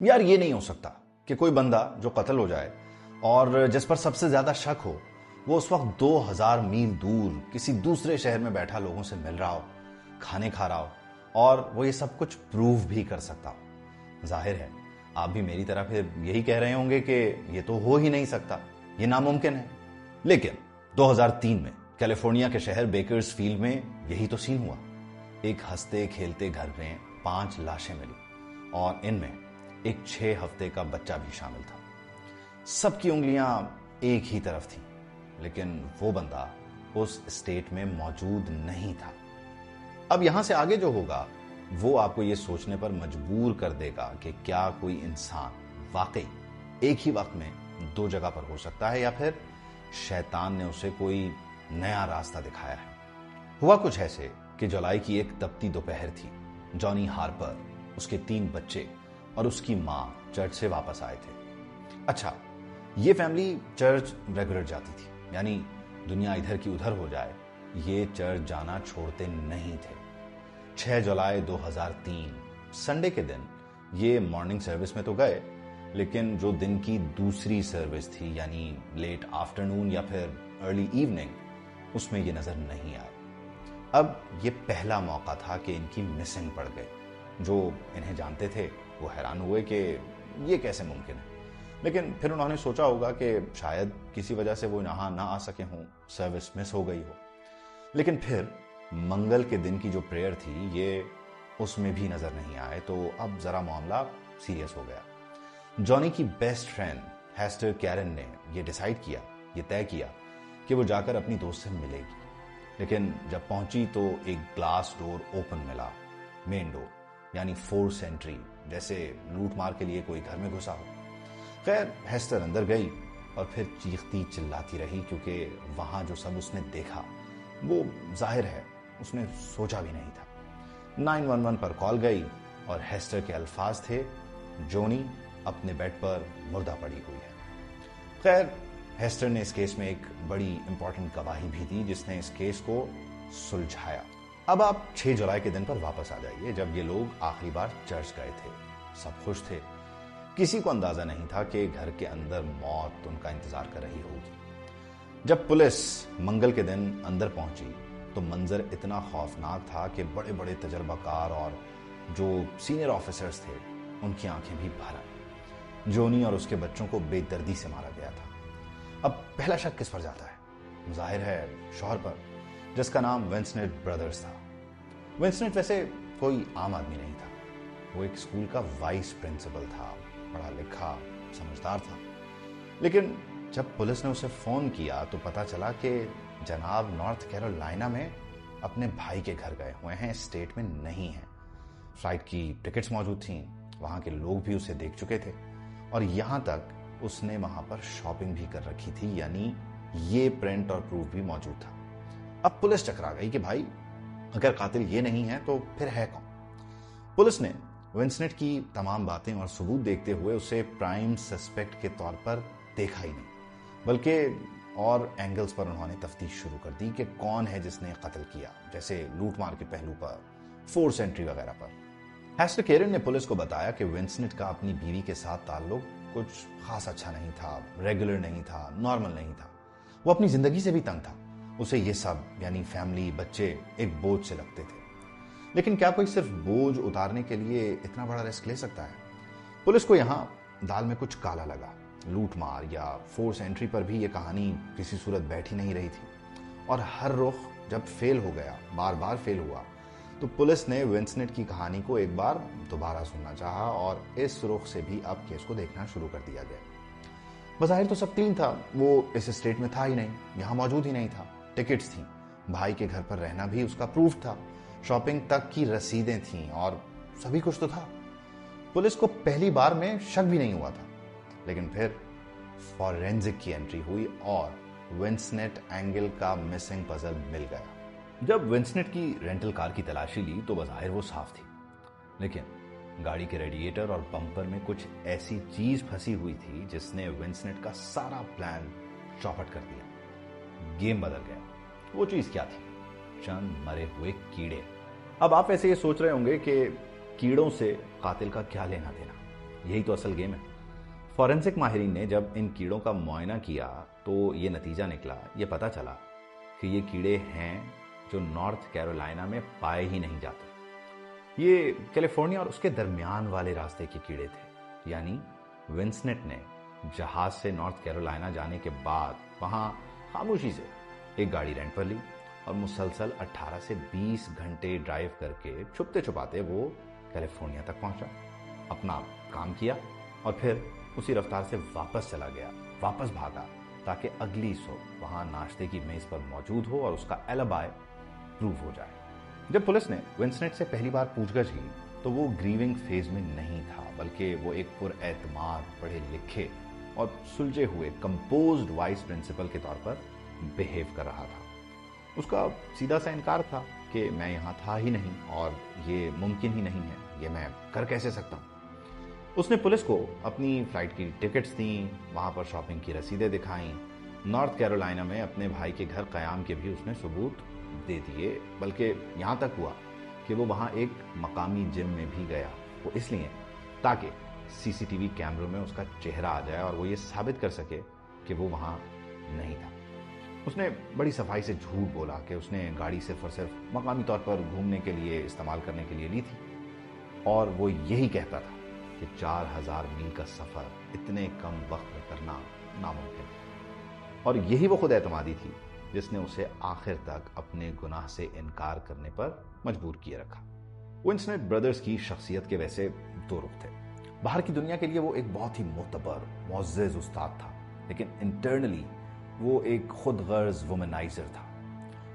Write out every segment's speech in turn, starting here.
यार ये नहीं हो सकता कि कोई बंदा जो कत्ल हो जाए और जिस पर सबसे ज्यादा शक हो वो उस वक्त 2000 मील दूर किसी दूसरे शहर में बैठा लोगों से मिल रहा हो, खाने खा रहा हो और वो ये सब कुछ प्रूव भी कर सकता हो। जाहिर है आप भी मेरी तरह फिर यही कह रहे होंगे कि ये तो हो ही नहीं सकता, ये नामुमकिन है। लेकिन 2003 में कैलिफोर्निया के शहर बेकर्सफील्ड में यही तो सीन हुआ। एक हंसते खेलते घर में 5 लाशें मिली और इनमें एक 6 हफ्ते का बच्चा भी शामिल था। सबकी उंगलियां एक ही तरफ थी, लेकिन वो बंदा उस स्टेट में मौजूद नहीं था। अब यहां से आगे जो होगा वो आपको ये सोचने पर मजबूर कर देगा कि क्या कोई इंसान वाकई एक ही वक्त में 2 जगह पर हो सकता है या फिर शैतान ने उसे कोई नया रास्ता दिखाया है। हुआ कुछ ऐसे कि जुलाई की एक तपती दोपहर थी। जॉनी हार्पर, उसके 3 बच्चे और उसकी मां चर्च से वापस आए थे। अच्छा, ये फैमिली चर्च रेगुलर जाती थी, यानी दुनिया इधर की उधर हो जाए ये चर्च जाना छोड़ते नहीं थे। 6 जुलाई 2003 संडे के दिन ये मॉर्निंग सर्विस में तो गए, लेकिन जो दिन की दूसरी सर्विस थी यानी लेट आफ्टरनून या फिर अर्ली इवनिंग, उसमें ये नजर नहीं आए। अब ये पहला मौका था कि इनकी मिसिंग पड़ गई। जो इन्हें जानते थे वो हैरान हुए कि ये कैसे मुमकिन है, लेकिन फिर उन्होंने सोचा होगा कि शायद किसी वजह से वो यहाँ ना आ सके हों, सर्विस मिस हो गई हो। लेकिन फिर मंगल के दिन की जो प्रेयर थी ये उसमें भी नजर नहीं आए, तो अब जरा मामला सीरियस हो गया। जॉनी की बेस्ट फ्रेंड हेस्टर कैरन ने ये डिसाइड किया, ये तय किया कि वो जाकर अपनी दोस्त से मिलेगी। लेकिन जब पहुंची तो एक ग्लास डोर ओपन मिला, मेन डोर, यानी फोर्स एंट्री, जैसे लूट मार के लिए कोई घर में घुसा हो। खैर हेस्टर अंदर गई और फिर चीखती चिल्लाती रही, क्योंकि वहां जो सब उसने देखा वो जाहिर है उसने सोचा भी नहीं था। 911 पर कॉल गई और हेस्टर के अल्फाज थे, जोनी अपने बेड पर मुर्दा पड़ी हुई है। खैर हेस्टर ने इस केस में एक बड़ी इंपॉर्टेंट गवाही भी दी जिसने इस केस को सुलझाया। अब आप 6 जुलाई के दिन पर वापस आ जाइए, जब ये लोग आखिरी बार चर्च गए थे। सब खुश थे, किसी को अंदाजा नहीं था कि घर के अंदर मौत उनका इंतजार कर रही होगी। जब पुलिस मंगल के दिन अंदर पहुंची तो मंजर इतना खौफनाक था कि बड़े बड़े तजर्बाकार और जो सीनियर ऑफिसर्स थे उनकी आंखें भी भर आई। जोनी और उसके बच्चों को बेदर्दी से मारा गया था। अब पहला शक किस पर जाता है? जाहिर है शौहर पर, जिसका नाम विंसनेट ब्रदर्स था। विंसनेट वैसे कोई आम आदमी नहीं था, वो एक स्कूल का वाइस प्रिंसिपल था, पढ़ा लिखा समझदार था। लेकिन जब पुलिस ने उसे फोन किया तो पता चला कि जनाब नॉर्थ कैरोलिना में अपने भाई के घर गए हुए हैं, स्टेट में नहीं है। फ्लाइट की टिकट्स मौजूद थीं, वहां के लोग भी उसे देख चुके थे और यहां तक उसने वहां पर शॉपिंग भी कर रखी थी, यानी ये प्रिंट और प्रूफ भी मौजूद था। अब पुलिस चकरा गई कि भाई अगर कातिल ये नहीं है तो फिर है कौन? पुलिस ने विंसनेट की तमाम बातें और सबूत देखते हुए उसे प्राइम सस्पेक्ट के तौर पर देखा ही नहीं, बल्कि और एंगल्स पर उन्होंने तफ्तीश शुरू कर दी कि कौन है जिसने कत्ल किया, जैसे लूट मार के पहलू पर, फोर्स एंट्री वगैरह पर। हेस्टर कैरन ने पुलिस को बताया कि विंसनेट का अपनी बीवी के साथ ताल्लुक कुछ खास अच्छा नहीं था, रेगुलर नहीं था, नॉर्मल नहीं था। वो अपनी जिंदगी से भी तंग था। उसे ये सब यानी फैमिली, बच्चे एक बोझ से लगते थे। लेकिन क्या कोई सिर्फ बोझ उतारने के लिए इतना बड़ा रिस्क ले सकता है? पुलिस को यहां दाल में कुछ काला लगा। लूट मार या फोर्स एंट्री पर भी यह कहानी किसी सूरत बैठ ही नहीं रही थी और हर रुख जब फेल हो गया, बार बार फेल हुआ, तो पुलिस ने विंसनेट की कहानी को एक बार दोबारा सुनना चाहा और इस रुख से भी अब केस को देखना शुरू कर दिया गया। बज़ाहिर तो सब क्लीन था, वो इस स्टेट में था ही नहीं, यहां मौजूद ही नहीं था। टिकट्स थी, भाई के घर पर रहना भी उसका प्रूफ था, शॉपिंग तक की रसीदें थीं और सभी कुछ तो था। पुलिस को पहली बार में शक भी नहीं हुआ था, लेकिन फिर फॉरेंसिक की एंट्री हुई और विंसनेट एंगल का मिसिंग पजल मिल गया। जब विंसनेट की रेंटल कार की तलाशी ली तो बज़ाहिर वो साफ थी, लेकिन गाड़ी के रेडिएटर और बम्पर में कुछ ऐसी चीज फंसी हुई थी जिसने विंसनेट का सारा प्लान चौपट कर दिया। गेम बदल गया। वो चीज क्या थी? चंद मरे हुए कीड़े। अब आप ऐसे ये सोच रहे होंगे कि कीड़ों से कातिल का क्या लेना देना। यही तो असल गेम है। फॉरेंसिक माहिरीन ने जब इन कीड़ों का मुआयना किया तो ये नतीजा निकला, ये पता चला कि ये कीड़े हैं जो नॉर्थ कैरोलिना में पाए ही नहीं जाते। ये कैलिफोर्निया और उसके दरमियान वाले रास्ते के कीड़े थे। यानी विंसनेट ने जहाज से नॉर्थ कैरोलिना जाने के बाद वहां खामोशी से एक गाड़ी रेंट पर ली और मुसलसल 18 से 20 घंटे ड्राइव करके छुपते छुपाते वो कैलिफोर्निया तक पहुंचा, अपना काम किया और फिर उसी रफ्तार से वापस चला गया, वापस भागा ताकि अगली सुबह वहां नाश्ते की मेज पर मौजूद हो और उसका एलिबाई प्रूव हो जाए। जब पुलिस ने विंसनेट से पहली बार पूछगछ की तो वो ग्रीविंग फेज में नहीं था, बल्कि वो एक पुरएतमाद, पढ़े लिखे और सुलझे हुए कंपोज्ड वाइस प्रिंसिपल के तौर पर बिहेव कर रहा था। उसका सीधा सा इनकार था कि मैं यहाँ था ही नहीं और ये मुमकिन ही नहीं है, ये मैं कर कैसे सकता हूँ। उसने पुलिस को अपनी फ्लाइट की टिकट्स दी, वहां पर शॉपिंग की रसीदें दिखाई, नॉर्थ कैरोलिना में अपने भाई के घर कयाम के भी उसने सबूत दे दिए, बल्कि यहाँ तक हुआ कि वो वहां एक मकामी जिम में भी गया, वो इसलिए ताकि सीसीटीवी कैमरों में उसका चेहरा आ जाए और वो ये साबित कर सके कि वो वहां नहीं था। उसने बड़ी सफाई से झूठ बोला कि उसने गाड़ी सिर्फ और सिर्फ मकामी तौर पर घूमने के लिए, इस्तेमाल करने के लिए ली थी, और वो यही कहता था कि 4000 मील का सफर इतने कम वक्त में करना नामुमकिन है। और यही वो खुद एतमादी थी जिसने उसे आखिर तक अपने गुनाह से इनकार करने पर मजबूर किए रखा। विंसनेट ब्रदर्स की शख्सियत के वैसे दो रुख थे। बाहर की दुनिया के लिए वो एक बहुत ही मोतबर, मुअज़्ज़ज़ उस्ताद था, लेकिन इंटरनली वो एक खुद गर्ज वुमनाइजर था।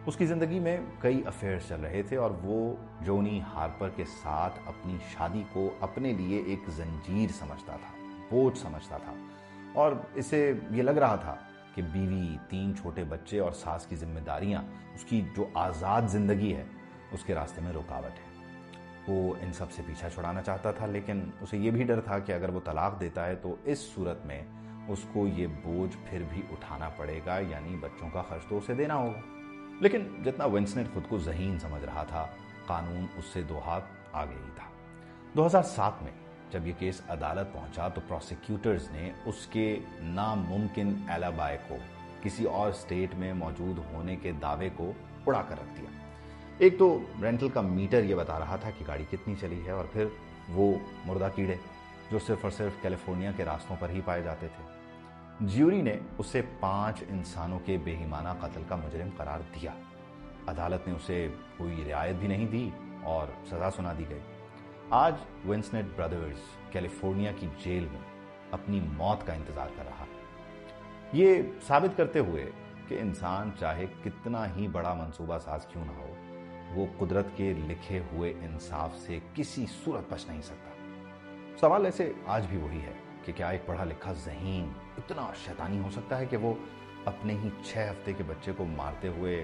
उसकी जिंदगी में कई अफेयर्स चल रहे थे और वो जोनी हार्पर के साथ अपनी शादी को अपने लिए एक जंजीर समझता था, बोझ समझता था, और इसे ये लग रहा था कि बीवी, 3 छोटे बच्चे और सास की जिम्मेदारियां, उसकी जो आज़ाद जिंदगी है, उसके रास्ते में रुकावट है। वो इन सब से पीछा छुड़ाना चाहता था, लेकिन उसे ये भी डर था कि अगर वो तलाक देता है तो इस सूरत में उसको ये बोझ फिर भी उठाना पड़ेगा, यानी बच्चों का खर्च तो उसे देना होगा। लेकिन जितना विंसनेट खुद को ज़हीन समझ रहा था, कानून उससे 2 हाथ आगे ही था। 2007 में जब ये केस अदालत पहुंचा तो प्रोसिक्यूटर्स ने उसके नामुमकिन एलिबाई को, किसी और स्टेट में मौजूद होने के दावे को उड़ा कर रख दिया। एक तो रेंटल का मीटर ये बता रहा था कि गाड़ी कितनी चली है, और फिर वो मुर्दा कीड़े जो सिर्फ और सिर्फ कैलिफोर्निया के रास्तों पर ही पाए जाते थे। ज्यूरी ने उसे 5 इंसानों के बेईमाना कत्ल का मुजरिम करार दिया। अदालत ने उसे कोई रियायत भी नहीं दी और सजा सुना दी गई। आज विंसनेट ब्रदर्स कैलिफोर्निया की जेल में अपनी मौत का इंतजार कर रहा है, ये साबित करते हुए कि इंसान चाहे कितना ही बड़ा मंसूबा साज क्यों ना हो, वो कुदरत के लिखे हुए इंसाफ से किसी सूरत बच नहीं सकता। सवाल ऐसे आज भी वही है कि क्या एक पढ़ा लिखा ज़हीन इतना शैतानी हो सकता है कि वो अपने ही 6 हफ्ते के बच्चे को मारते हुए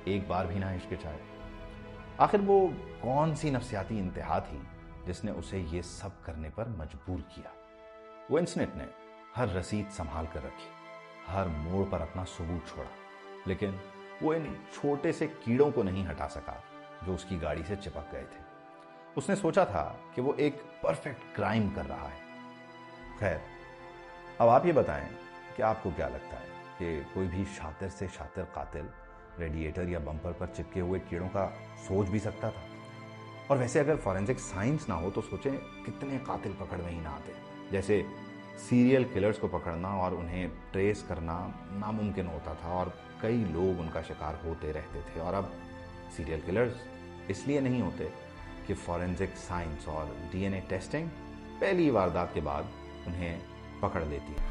एक बार भी ना हिचकिचाए? आखिर वो कौन सी नफ्सियाती इंतहा थी जिसने उसे ये सब करने पर मजबूर किया? विंसनेट ने हर रसीद संभाल कर रखी, हर मोड़ पर अपना सबूत छोड़ा, लेकिन वो इन छोटे से कीड़ों को नहीं हटा सका जो उसकी गाड़ी से चिपक गए थे। उसने सोचा था कि वो एक परफेक्ट क्राइम कर रहा है। खैर, अब आप ये बताएं कि आपको क्या लगता है कि कोई भी शातिर से शातिर कातिल रेडिएटर या बम्पर पर चिपके हुए कीड़ों का सोच भी सकता था? और वैसे अगर फॉरेंसिक साइंस ना हो तो सोचें कितने कातिल पकड़ में ही ना आते। जैसे सीरियल किलर्स को पकड़ना और उन्हें ट्रेस करना नामुमकिन होता था और कई लोग उनका शिकार होते रहते थे, और अब सीरियल किलर्स इसलिए नहीं होते कि फॉरेंसिक साइंस और डीएनए टेस्टिंग पहली वारदात के बाद उन्हें पकड़ लेती है।